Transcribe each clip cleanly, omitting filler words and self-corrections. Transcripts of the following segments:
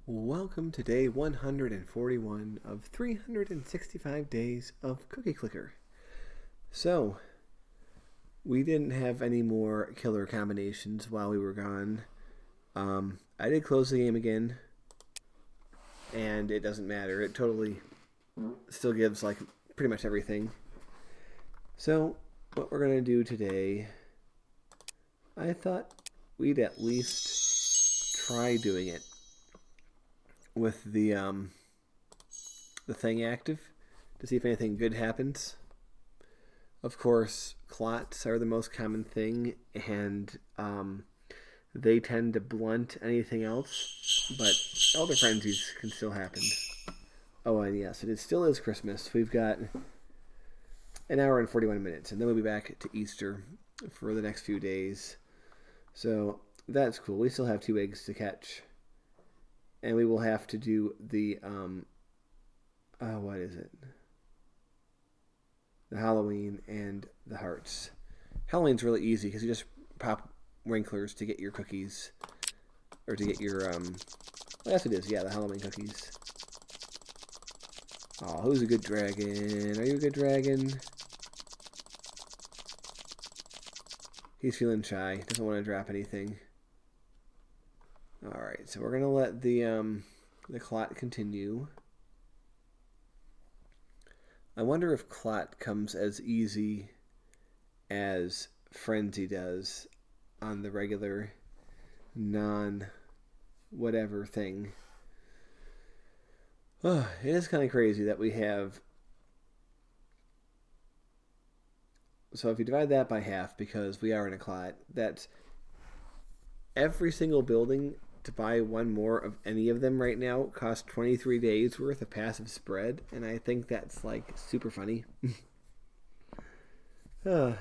Welcome to day 141 of 365 days of Cookie Clicker. So, we didn't have any more killer combinations while we were gone. I did close the game again, and it doesn't matter. It totally still gives like pretty much everything. So, what we're going to do today, I thought we'd at least try doing it with the thing active to see if anything good happens. Of course, clots are the most common thing, and they tend to blunt anything else, but elder frenzies can still happen. Oh, and yes, it still is Christmas. We've got an hour and 41 minutes, and then we'll be back to Easter for the next few days. So that's cool. We still have 2 eggs to catch. And we will have to do the, what is it? The Halloween and the hearts. Halloween's really easy because you just pop Winklers to get your cookies. Or to get your, well, yes it is, yeah, the Halloween cookies. Oh, who's a good dragon? Are you a good dragon? He's feeling shy, doesn't want to drop anything. Alright, so we're going to let the clot continue. I wonder if clot comes as easy as frenzy does on the regular non-whatever thing. Oh, it is kind of crazy that we have... So if you divide that by half, because we are in a clot, that's every single building... To buy one more of any of them right now costs 23 days worth of passive spread, and I think that's like super funny. But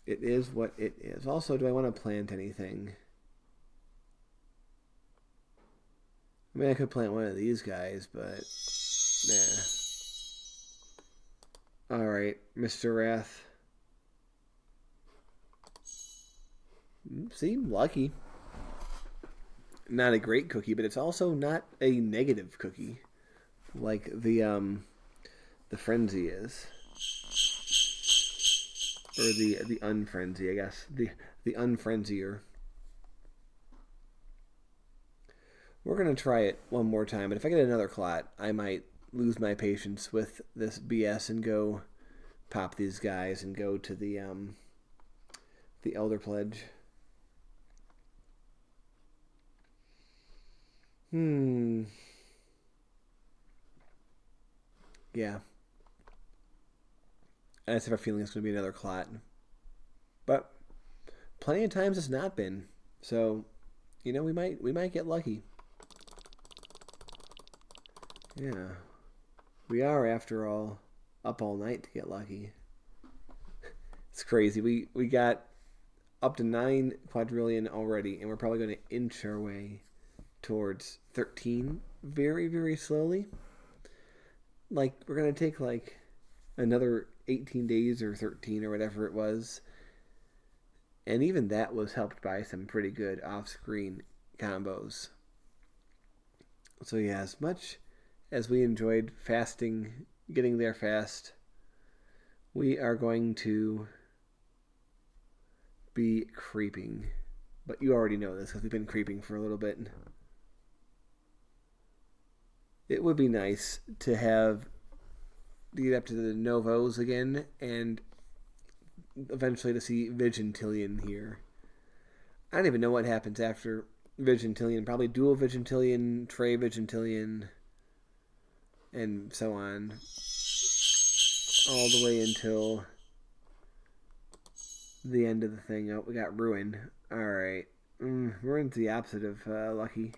it is what it is. Also, do I want to plant anything? I mean, I could plant one of these guys, but nah. Alright, Mr. Wrath. See, lucky. Not a great cookie, but it's also not a negative cookie, like the frenzy is, or the unfrenzy, I guess. The unfrenzier. We're gonna try it one more time, but if I get another clot, I might lose my patience with this BS and go pop these guys and go to the Elder Pledge. Yeah. I just have a feeling it's going to be another clot. But plenty of times it's not been. So, you know, we might get lucky. Yeah. We are, after all, up all night to get lucky. It's crazy. We got up to 9 quadrillion already, and we're probably going to inch our way towards 13 very, very slowly. Like, we're going to take, like, another 18 days or 13 or whatever it was. And even that was helped by some pretty good off-screen combos. So, yeah, as much as we enjoyed fasting, getting there fast, we are going to be creeping. But you already know this because we've been creeping for a little bit. It would be nice to get up to the Novos again and eventually to see Vigintillion here. I don't even know what happens after Vigintillion. Probably dual Vigintillion, Trey Vigintillion, and so on. All the way until the end of the thing. Oh, we got Ruin. Alright. Ruin's the opposite of Lucky.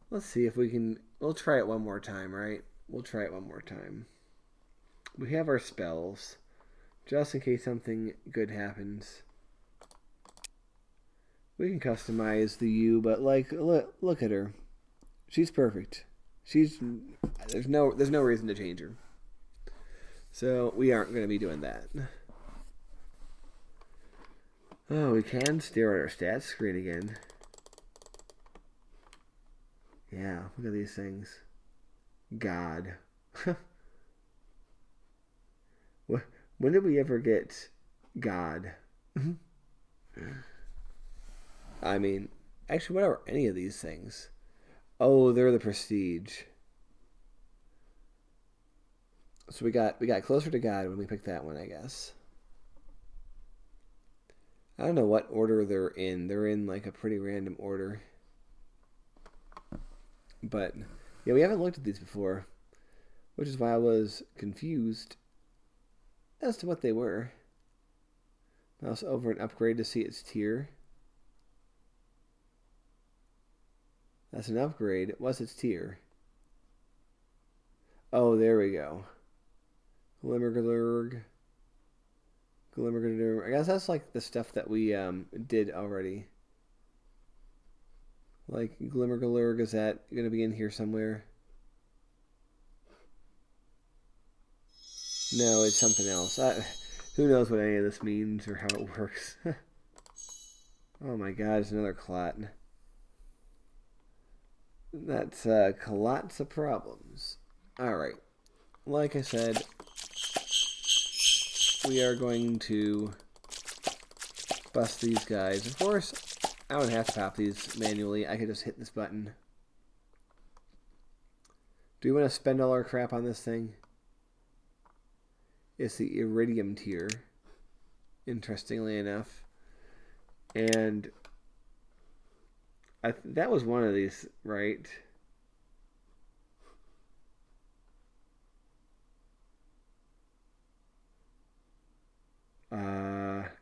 Let's see if we can... We'll try it one more time, right? We'll try it one more time. We have our spells, just in case something good happens. We can customize the U, but like, look at her. She's perfect. There's no reason to change her. So we aren't going to be doing that. Oh, we can stare at our stats screen again. Yeah, look at these things. God. When did we ever get God? I mean, actually, what are any of these things? Oh, they're the prestige. So we got closer to God when we picked that one, I guess. I don't know what order they're in. They're in like a pretty random order. But yeah, we haven't looked at these before, which is why I was confused as to what they were. Mouse over an upgrade to see its tier. That's an upgrade. What's its tier? Oh, there we go. Glimmerglurg. Glimmerglurg. I guess that's like the stuff that we did already. Like Glimmerglurg, is that going to be in here somewhere? No, it's something else. Who knows what any of this means or how it works. Oh my god, it's another clot. That's lots of problems. Alright. Like I said, we are going to bust these guys. Of course, I don't have to pop these manually. I could just hit this button. Do we want to spend all our crap on this thing? It's the iridium tier, interestingly enough. And that was one of these, right?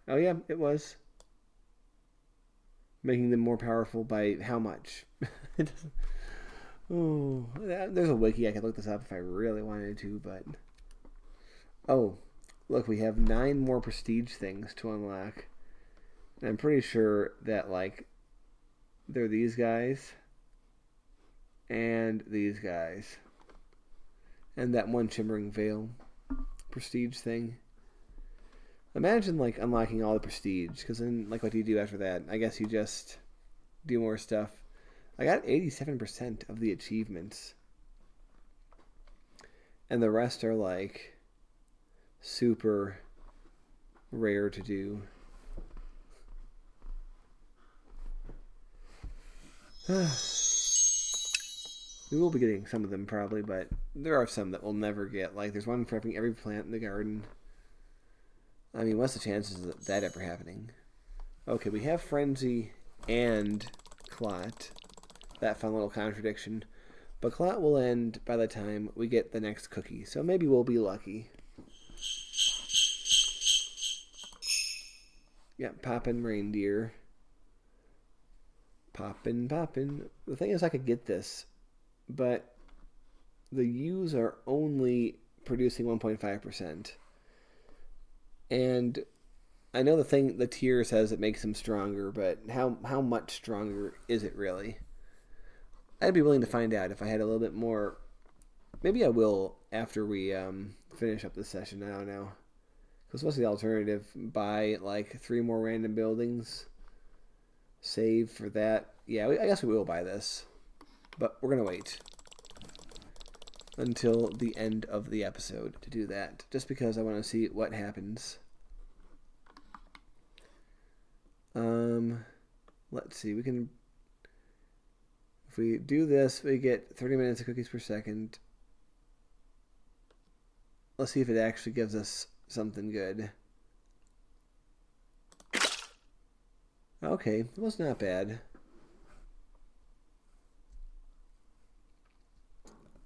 Oh yeah, it was. Making them more powerful by how much? Oh, there's a wiki. I could look this up if I really wanted to, but... Oh, look, we have 9 more prestige things to unlock. And I'm pretty sure that, like, they're these guys and these guys. And that one Shimmering Veil prestige thing. Imagine, like, unlocking all the prestige, because then, like, what do you do after that? I guess you just do more stuff. I got 87% of the achievements. And the rest are, like, super rare to do. We will be getting some of them probably, but there are some that we'll never get. Like, there's one for every plant in the garden. I mean, what's the chances of that ever happening? Okay, we have Frenzy and Clot. That fun little contradiction. But Clot will end by the time we get the next cookie, so maybe we'll be lucky. Yeah, poppin' reindeer. Poppin', poppin'. The thing is, I could get this, but the U's are only producing 1.5%. And I know the tier says it makes them stronger, but how much stronger is it really? I'd be willing to find out if I had a little bit more. Maybe I will after we finish up this session. I don't know. Because what's the alternative? Buy like 3 more random buildings. Save for that. Yeah, I guess we will buy this. But we're going to wait until the end of the episode to do that. Just because I want to see what happens. Let's see. We can... If we do this, we get 30 minutes of cookies per second. Let's see if it actually gives us something good. Okay, it was not bad.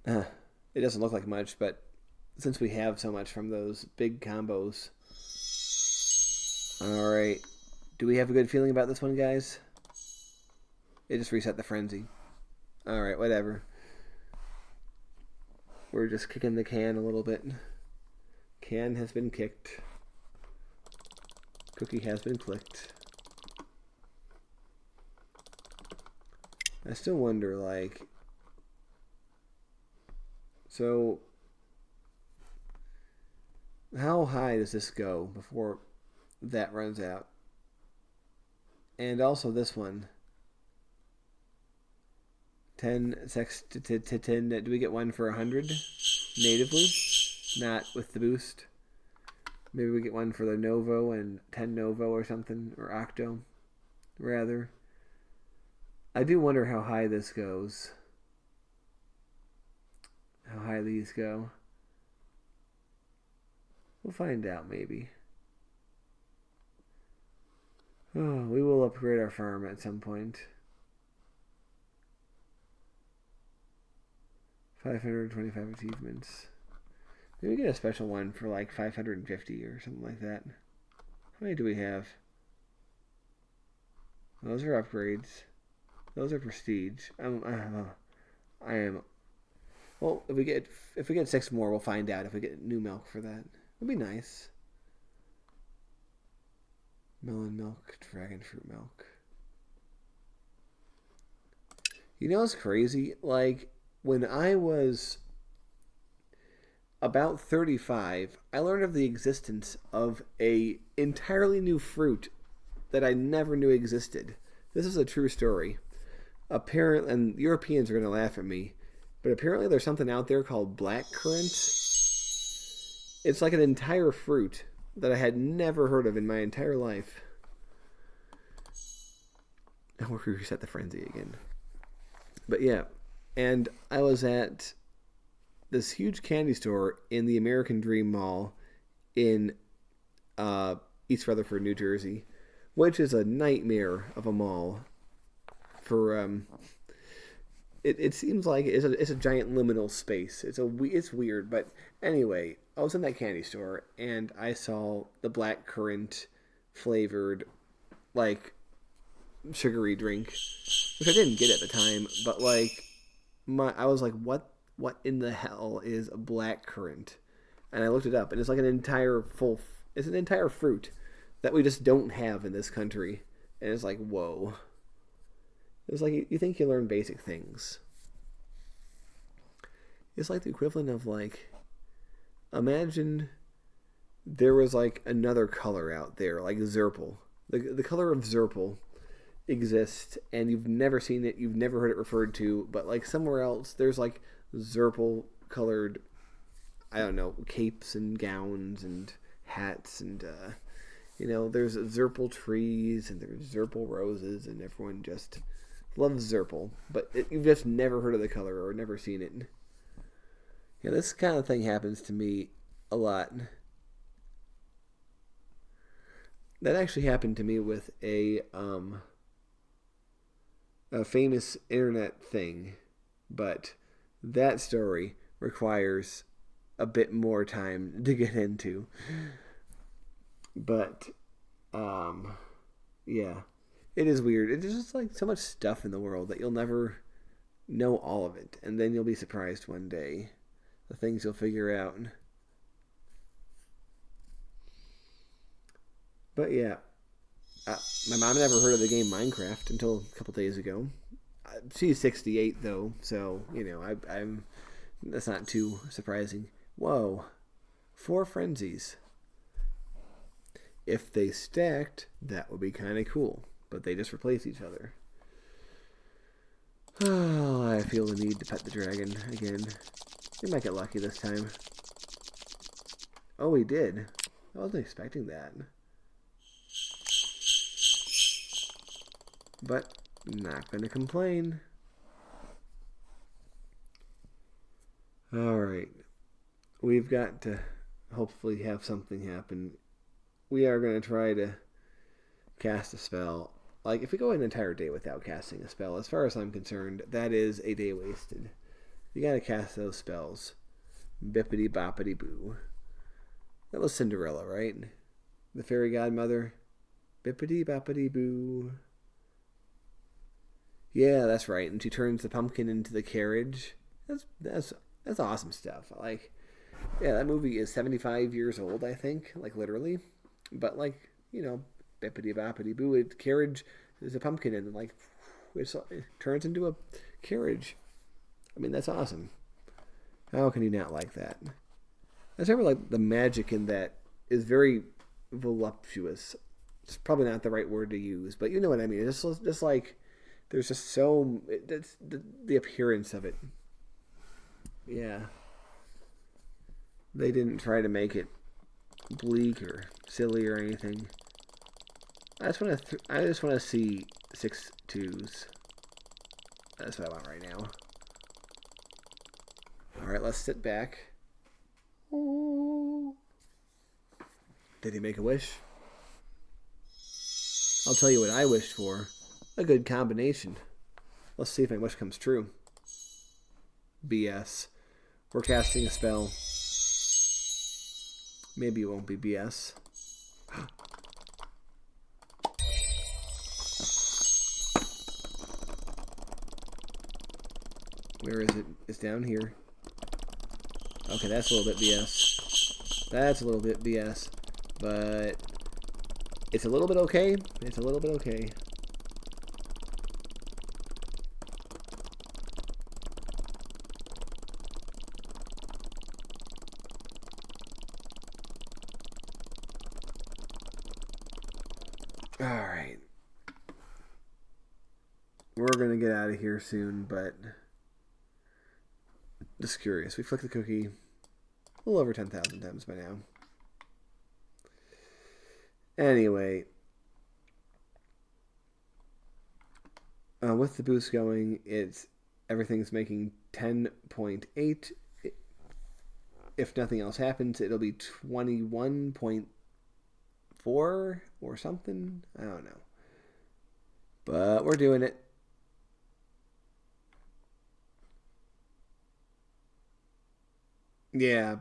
It doesn't look like much, but since we have so much from those big combos. Alright. Do we have a good feeling about this one, guys? It just reset the frenzy. Alright, whatever. We're just kicking the can a little bit. Can has been kicked. Cookie has been clicked. I still wonder, like... So... How high does this go before that runs out? And also this one. 10 sexdecillion. Do we get one for 100 natively? Not with the boost. Maybe we get one for the Novo and 10 Novo or something. Or Octo, rather. I do wonder how high this goes. How high these go. We'll find out, maybe. Oh, we will upgrade our farm at some point. 525 achievements. Maybe we get a special one for like 550 or something like that. How many do we have? Those are upgrades. Those are prestige. I am. Well, if we get 6 more, we'll find out if we get new milk for that. It'll be nice. Melon milk, dragon fruit milk. You know what's crazy? Like, when I was about 35, I learned of the existence of a entirely new fruit that I never knew existed. This is a true story. Apparently, and Europeans are going to laugh at me, but apparently there's something out there called blackcurrant. It's like an entire fruit that I had never heard of in my entire life. I'll reset the frenzy again. But yeah, and I was at this huge candy store in the American Dream Mall in East Rutherford, New Jersey, which is a nightmare of a mall. For it seems like it's a giant liminal space. It's weird, but anyway, I was in that candy store and I saw the blackcurrant flavored like sugary drink, which I didn't get at the time, but like I was like, what in the hell is a blackcurrant? And I looked it up, and it's like an entire fruit that we just don't have in this country, and it's like, whoa. It was like, you think you learn basic things. It's like the equivalent of like, imagine there was like another color out there, like Zurple. The color of Zurple exists, and you've never seen it, you've never heard it referred to, but like somewhere else, there's like Zurple colored, I don't know, capes and gowns and hats, and there's Zurple trees and there's Zurple roses, and everyone just loves Zurple, but you've just never heard of the color or never seen it. Yeah, this kind of thing happens to me a lot. That actually happened to me with a famous internet thing, but that story requires a bit more time to get into. But yeah, it is weird. It's just like so much stuff in the world that you'll never know all of it, and then you'll be surprised one day the things you'll figure out. But yeah, my mom never heard of the game Minecraft until a couple days ago. She's 68 though, so I'm that's not too surprising. Whoa, 4 frenzies. If they stacked, that would be kind of cool, but they just replace each other. Oh, I feel the need to pet the dragon again. We might get lucky this time. Oh, we did. I wasn't expecting that. But not going to complain. Alright. We've got to hopefully have something happen. We are going to try to cast a spell. Like, if we go an entire day without casting a spell, as far as I'm concerned, that is a day wasted. You got to cast those spells. Bippity boppity boo. That was Cinderella, right? The fairy godmother. Bippity boppity boo. Yeah, that's right. And she turns the pumpkin into the carriage. That's awesome stuff. Like, yeah, that movie is 75 years old, I think, like literally. But like, bippity boppity boo, a carriage is a pumpkin, and like it turns into a carriage. I mean, that's awesome. How can you not like that? I just remember like the magic in that is very voluptuous. It's probably not the right word to use, but you know what I mean. It's just like there's just so it's the appearance of it. Yeah, they didn't try to make it bleak or silly or anything. I just want to see 6 2s. That's what I want right now. All right, let's sit back. Oh. Did he make a wish? I'll tell you what I wished for. A good combination. Let's see if my wish comes true. BS. We're casting a spell. Maybe it won't be BS. Where is it? It's down here. Okay, that's a little bit BS. That's a little bit BS. But it's a little bit okay. It's a little bit okay. All right. We're going to get out of here soon, but just curious. We flicked the cookie a little over 10,000 times by now. Anyway, with the boost going, everything's making 10.8. If nothing else happens, it'll be 21.4 or something. I don't know. But we're doing it. Yeah,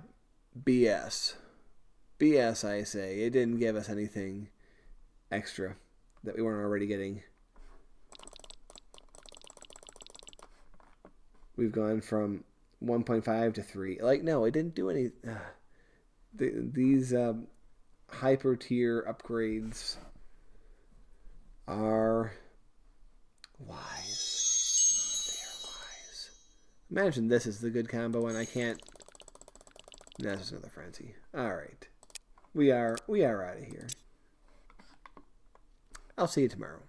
BS. BS, I say. It didn't give us anything extra that we weren't already getting. We've gone from 1.5 to 3. Like, no, it didn't do any... these hyper tier upgrades are wise. They are wise. Imagine this is the good combo and I can't... No, that's just another frenzy. Alright. We are out of here. I'll see you tomorrow.